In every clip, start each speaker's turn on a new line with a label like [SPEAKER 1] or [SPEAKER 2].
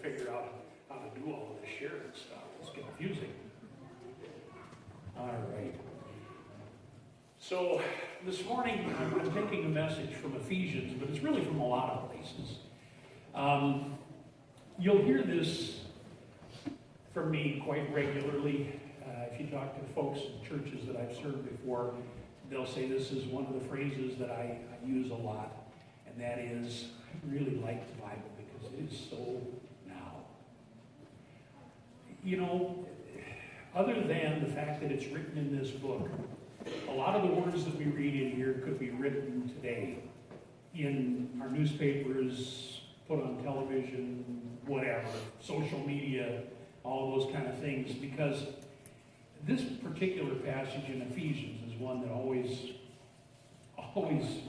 [SPEAKER 1] figure out how to do all of this sharing stuff. It's confusing. All right. So this morning I'm taking a message from Ephesians, but it's really from a lot of places. You'll hear this from me quite regularly. If you talk to folks in churches that I've served before, they'll say this is one of the phrases that I use a lot, and that is, I really like the Bible because it is so now. You know, other than the fact that it's written in this book, a lot of the words that we read in here could be written today in our newspapers, put on television, whatever, social media, all those kind of things, because this particular passage in Ephesians is one that always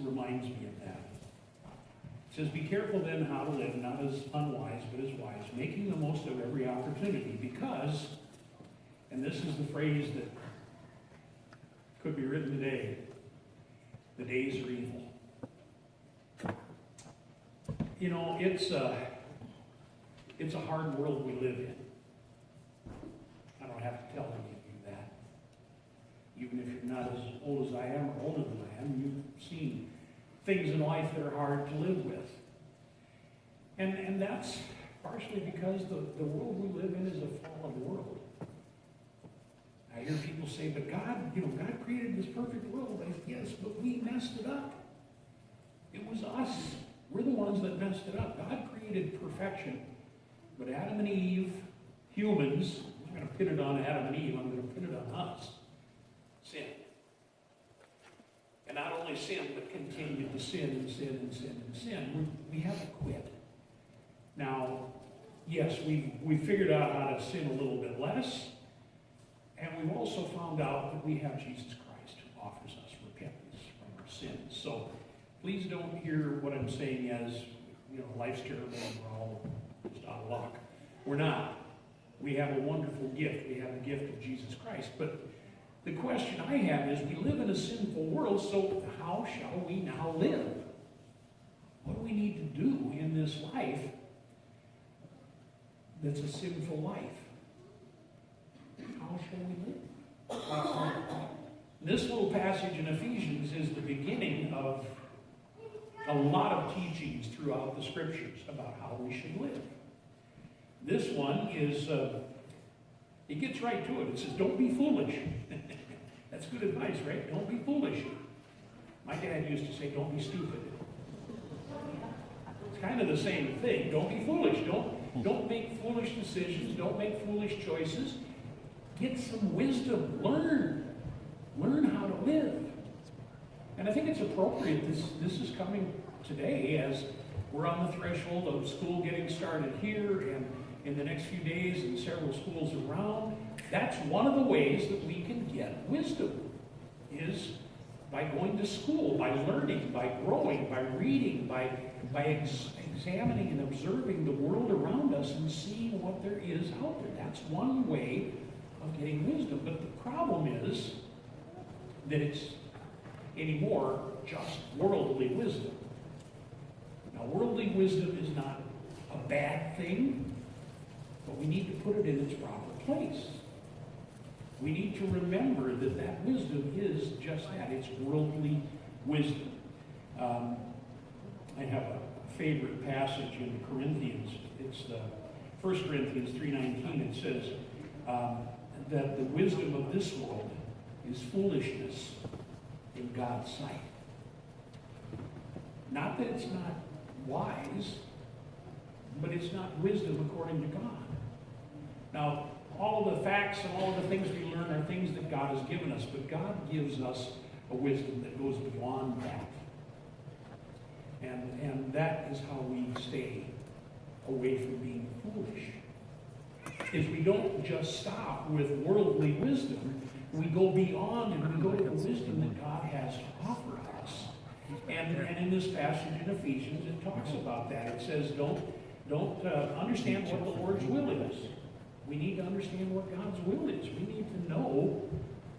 [SPEAKER 1] reminds me of that. It says, be careful then how to live, not as unwise, but as wise, making the most of every opportunity, because, and this is the phrase that could be written today, the days are evil. You know, it's a hard world we live in. I don't have to tell any of you that. Even if you're not as old as I am or older than I am, you've seen things in life that are hard to live with. And that's partially because the world we live in is a fallen world. I hear people say, but God, God created this perfect world. I say, yes, but we messed it up. It was us. We're the ones that messed it up. God created perfection. But Adam and Eve, humans, I'm not going to pin it on Adam and Eve, I'm going to pin it on us, sinned. And not only sinned, but continued to sin and sin and sin and sin. We haven't quit. Now, yes, we figured out how to sin a little bit less. And we've also found out that we have Jesus Christ who offers us repentance from our sins. So please don't hear what I'm saying as, life's terrible and we're all just out of luck. We're not. We have a wonderful gift. We have the gift of Jesus Christ. But the question I have is, we live in a sinful world, so how shall we now live? What do we need to do in this life that's a sinful life? How shall we live? This little passage in Ephesians is the beginning of a lot of teachings throughout the scriptures about how we should live. This one is, it gets right to it. It says, don't be foolish. That's good advice, right? Don't be foolish. My dad used to say, don't be stupid. It's kind of the same thing. Don't be foolish. Don't make foolish decisions. Don't make foolish choices. Get some wisdom. Learn how to live. And I think it's appropriate. This is coming today as we're on the threshold of school getting started here and in the next few days in several schools around. That's one of the ways that we can get wisdom, is by going to school, by learning, by growing, by reading, by examining and observing the world around us and seeing what there is out there. That's one way of getting wisdom. But the problem is that it's anymore just worldly wisdom. Now, worldly wisdom is not a bad thing, but we need to put it in its proper place. We need to remember that wisdom is just that. It's worldly wisdom. I have a favorite passage in Corinthians. It's 1 Corinthians 3:19. It says that the wisdom of this world is foolishness in God's sight. Not that it's not wise, but it's not wisdom according to God. Now, all of the facts and all of the things we learn are things that God has given us, but God gives us a wisdom that goes beyond that. And that is how we stay away from being foolish. Is we don't just stop with worldly wisdom, we go beyond and we go to the wisdom that God has to offer us. And in this passage in Ephesians, it talks about that. It says, don't understand what the Lord's will is. We need to understand what God's will is. We need to know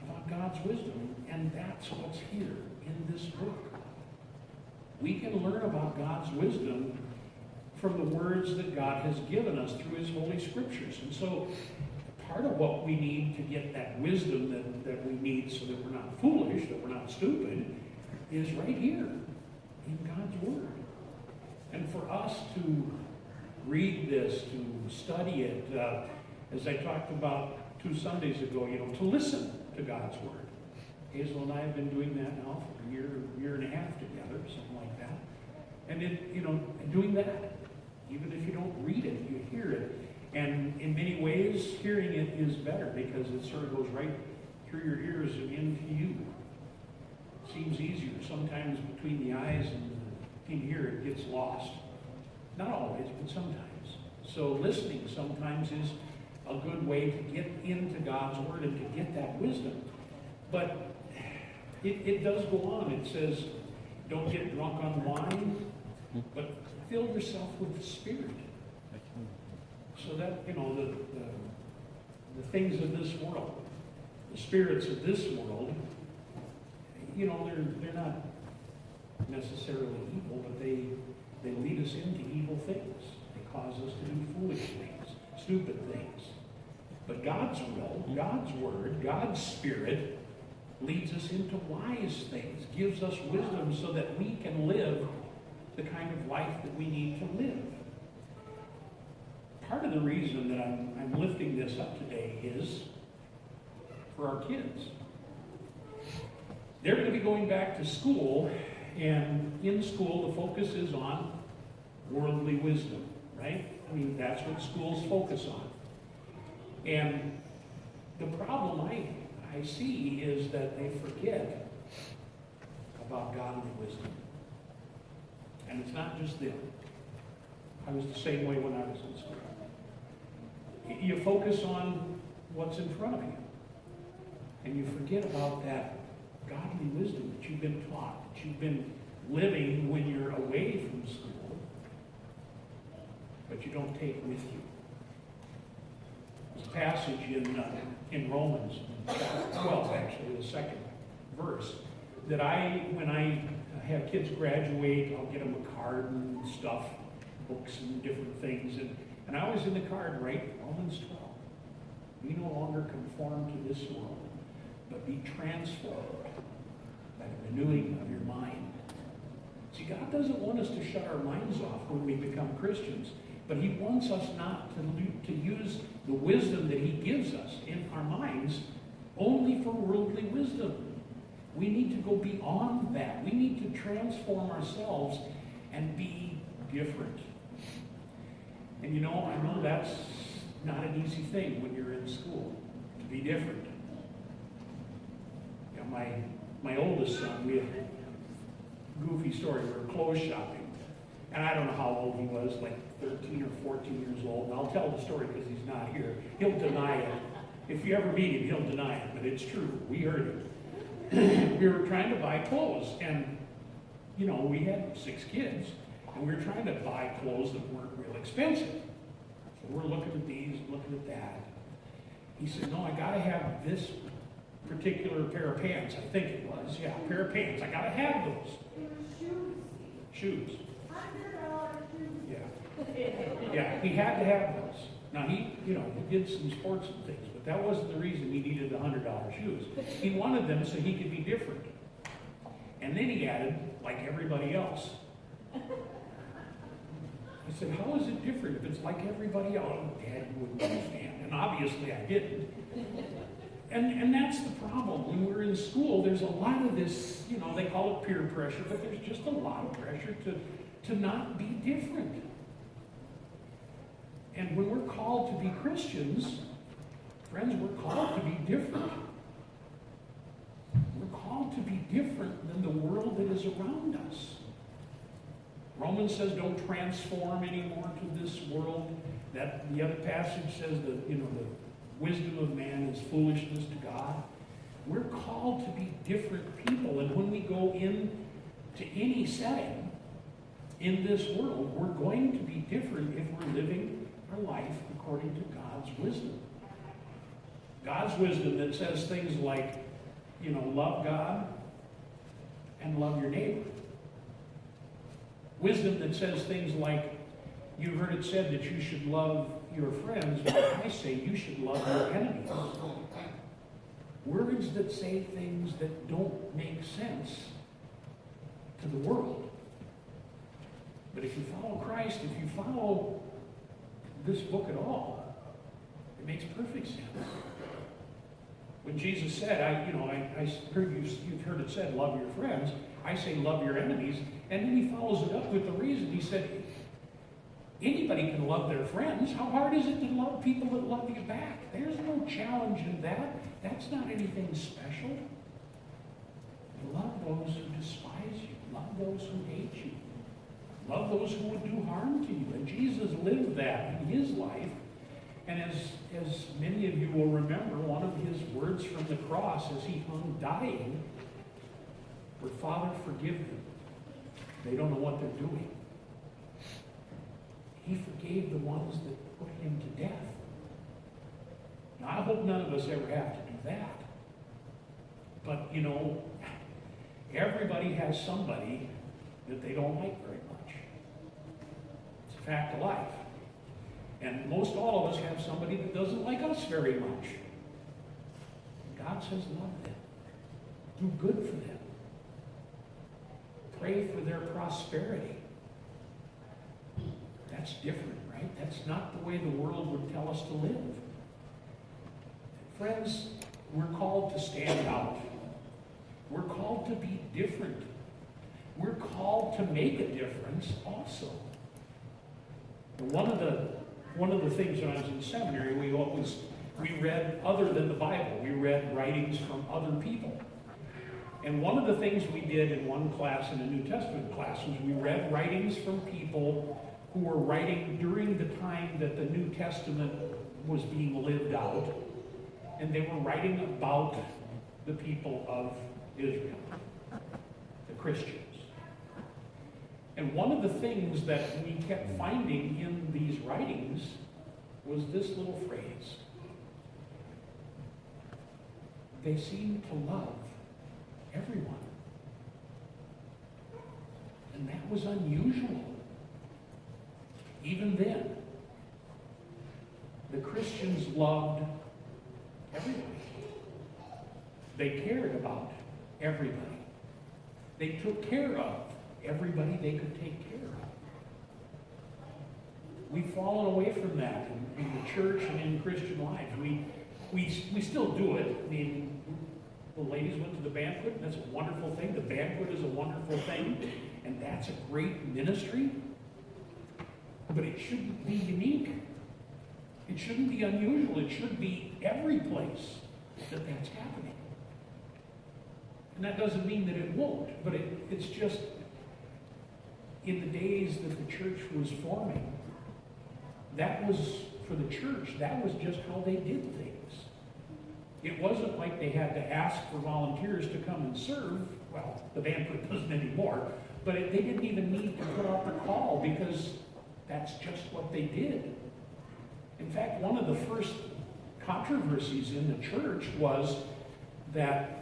[SPEAKER 1] about God's wisdom, and that's what's here in this book. We can learn about God's wisdom from the words that God has given us through His Holy Scriptures. And so part of what we need to get that wisdom that we need so that we're not foolish, that we're not stupid, is right here in God's Word. And for us to read this, to study it, as I talked about 2 Sundays ago, to listen to God's Word. Hazel and I have been doing that now for a year and a half together, something like that. And doing that, even if you don't read it, you hear it. And in many ways, hearing it is better because it sort of goes right through your ears and into you. Seems easier. Sometimes between the eyes and in here it gets lost. Not always, but sometimes. So listening sometimes is a good way to get into God's Word and to get that wisdom. But it does go on. It says, don't get drunk on wine, but fill yourself with the Spirit. So that, the things of this world, the spirits of this world, they're not necessarily evil, but they lead us into evil things. They cause us to do foolish things, stupid things. But God's will, God's Word, God's Spirit leads us into wise things, gives us wisdom so that we can live the kind of life that we need to live. Part of the reason that I'm lifting this up today is for our kids. They're going to be going back to school, and in school the focus is on worldly wisdom, right? I mean, that's what schools focus on. And the problem I see is that they forget about godly wisdom. And it's not just them. I was the same way when I was in school. You focus on what's in front of you. And you forget about that godly wisdom that you've been taught, that you've been living when you're away from school, but you don't take with you. There's a passage in Romans, chapter 12, actually, the second verse, that when I have kids graduate, I'll get them a card and stuff, books and different things, and I always in the card write Romans 12. We no longer conform to this world, but be transformed by the renewing of your mind. See, God doesn't want us to shut our minds off when we become Christians, but He wants us not to use the wisdom that He gives us in our minds only for worldly wisdom. We need to go beyond that. We need to transform ourselves and be different. And I know that's not an easy thing when you're in school, to be different. My oldest son, we had a goofy story. We were clothes shopping. And I don't know how old he was, like 13 or 14 years old. And I'll tell the story because he's not here. He'll deny it. If you ever meet him, he'll deny it. But it's true. We heard it. We were trying to buy clothes. And, we had 6 kids. And we were trying to buy clothes that weren't real expensive. So we're looking at these, looking at that. He said, no, I got to have this particular pair of pants. I think it was. Yeah, a pair of pants. I got to have those. Shoes. Yeah, he had to have those. Now, he did some sports and things, but that wasn't the reason he needed the $100 shoes. He wanted them so he could be different. And then he added, like everybody else. I said, how is it different if it's like everybody else? Dad, you wouldn't understand. And obviously I didn't. And that's the problem. When we're in school, there's a lot of this, they call it peer pressure, but there's just a lot of pressure to not be different. And when we're called to be Christians, friends, we're called to be different. We're called to be different than the world that is around us. Romans says don't transform anymore to this world. That the other passage says that the wisdom of man is foolishness to God. We're called to be different people, and when we go into any setting in this world, we're going to be different if we're living our life according to God's wisdom. God's wisdom that says things like, love God and love your neighbor. Wisdom that says things like, You've heard it said that you should love your friends, but I say you should love your enemies. Words that say things that don't make sense to the world. But if you follow Christ, if you follow this book at all, it makes perfect sense. When Jesus said, I heard you've heard it said, love your friends. I say love your enemies. And then he follows it up with the reason. He said, anybody can love their friends. How hard is it to love people that love you back? There's no challenge in that. That's not anything special. Love those who despise you. Love those who hate you. Love those who would do harm to you. And Jesus lived that in his life. And as many of you will remember, one of his words from the cross as he hung dying were, Father, forgive them. They don't know what they're doing. He forgave the ones that put him to death. Now, I hope none of us ever have to do that. But, everybody has somebody that they don't like very much. It's a fact of life. And most all of us have somebody that doesn't like us very much. God says love them. Do good for them. Pray for their prosperity. That's different, right? That's not the way the world would tell us to live. Friends, we're called to stand out. We're called to be different. We're called to make a difference also. One of the things when I was in seminary, we read, other than the Bible, we read writings from other people. And one of the things we did in one class, in a New Testament class, was we read writings from people who were writing during the time that the New Testament was being lived out. And they were writing about the people of Israel, the Christians. And one of the things that we kept finding in these writings was this little phrase. They seemed to love everyone. And that was unusual. Even then, the Christians loved everybody. They cared about everybody. They took care of everybody they could take care of. We've fallen away from that in the church and in Christian life. We still do it. I mean, the ladies went to the banquet, and that's a wonderful thing. The banquet is a wonderful thing, and that's a great ministry. But it shouldn't be unique. It shouldn't be unusual. It should be every place that that's happening. And that doesn't mean that it won't, but it's just in the days that the church was forming, that was, for the church, that was just how they did things. It wasn't like they had to ask for volunteers to come and serve. Well, the banquet doesn't anymore, but they didn't even need to put out the call because that's just what they did. In fact, one of the first controversies in the church was that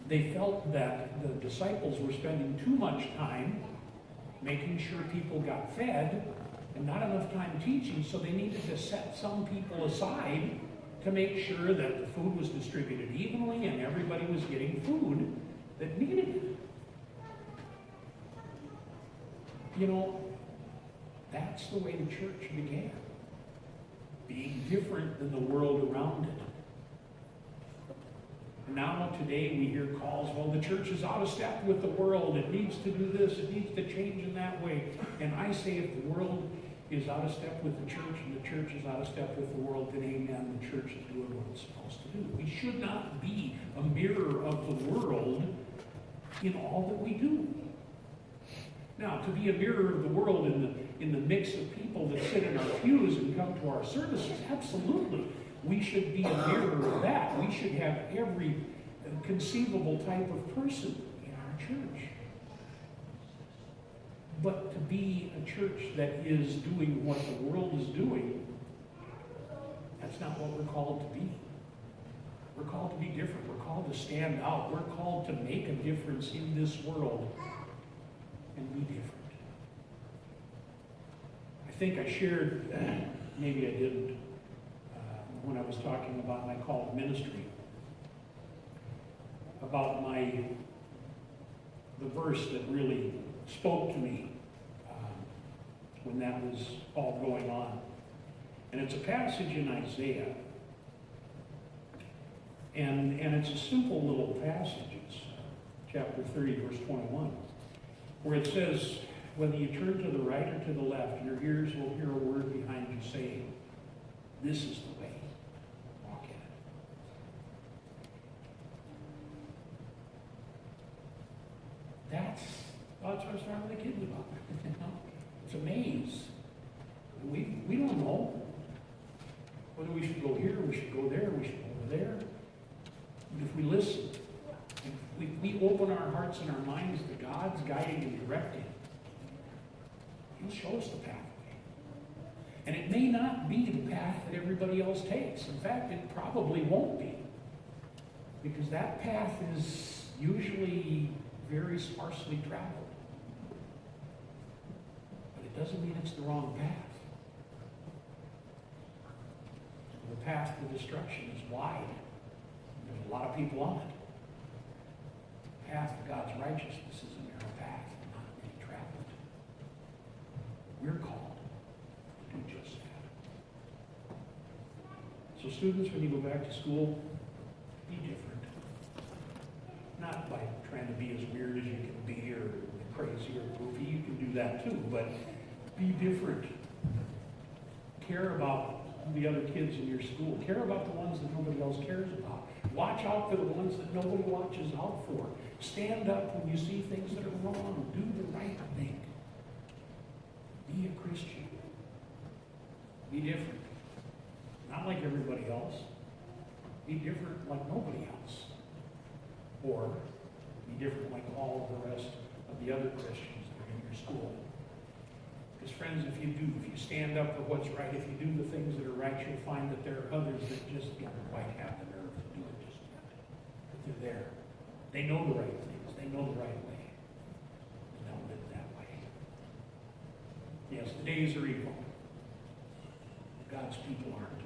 [SPEAKER 1] they felt that the disciples were spending too much time making sure people got fed and not enough time teaching, so they needed to set some people aside to make sure that the food was distributed evenly and everybody was getting food that needed it. That's the way the church began. Being different than the world around it. And now today we hear calls, well, the church is out of step with the world. It needs to do this. It needs to change in that way. And I say if the world is out of step with the church and the church is out of step with the world, then amen, the church is doing what it's supposed to do. We should not be a mirror of the world in all that we do. Now, to be a mirror of the world in the mix of people that sit in our pews and come to our services, absolutely. We should be a mirror of that. We should have every conceivable type of person in our church. But to be a church that is doing what the world is doing, that's not what we're called to be. We're called to be different. We're called to stand out. We're called to make a difference in this world and be different. I think I shared, maybe I didn't, when I was talking about my call to ministry, about the verse that really spoke to me when that was all going on. And it's a passage in Isaiah. And it's a simple little passage. It's chapter 30, verse 21, where it says, whether you turn to the right or to the left, your ears will hear a word behind you saying, this is the way, walk in it. That's what I was talking to the kids about. It's a maze. We don't know whether we should go here, we should go there, we should go over there. But if we listen, if we open our hearts and our minds to God's guiding and directing, He'll show us the pathway. And it may not be the path that everybody else takes. In fact, it probably won't be. Because that path is usually very sparsely traveled. But it doesn't mean it's the wrong path. The path to destruction is wide. There's a lot of people on it. The path to God's righteousness is a narrow path, not many travel it. We're called to do just that. So students, when you go back to school, be different. Not by trying to be as weird as you can be or crazy or goofy. You can do that too, but be different. Care about the other kids in your school. Care about the ones that nobody else cares about. Watch out for the ones that nobody watches out for. Stand up when you see things that are wrong. Do the right thing. Be a Christian. Be different. Not like everybody else. Be different like nobody else. Or be different like all of the rest of the other Christians that are in your school. Because friends, if you stand up for what's right, if you do the things that are right, you'll find that there are others that just don't quite have the nerve to do it just yet. But they're there. They know the right things. They know the right way. And they'll live that way. Yes, the days are evil. God's people aren't.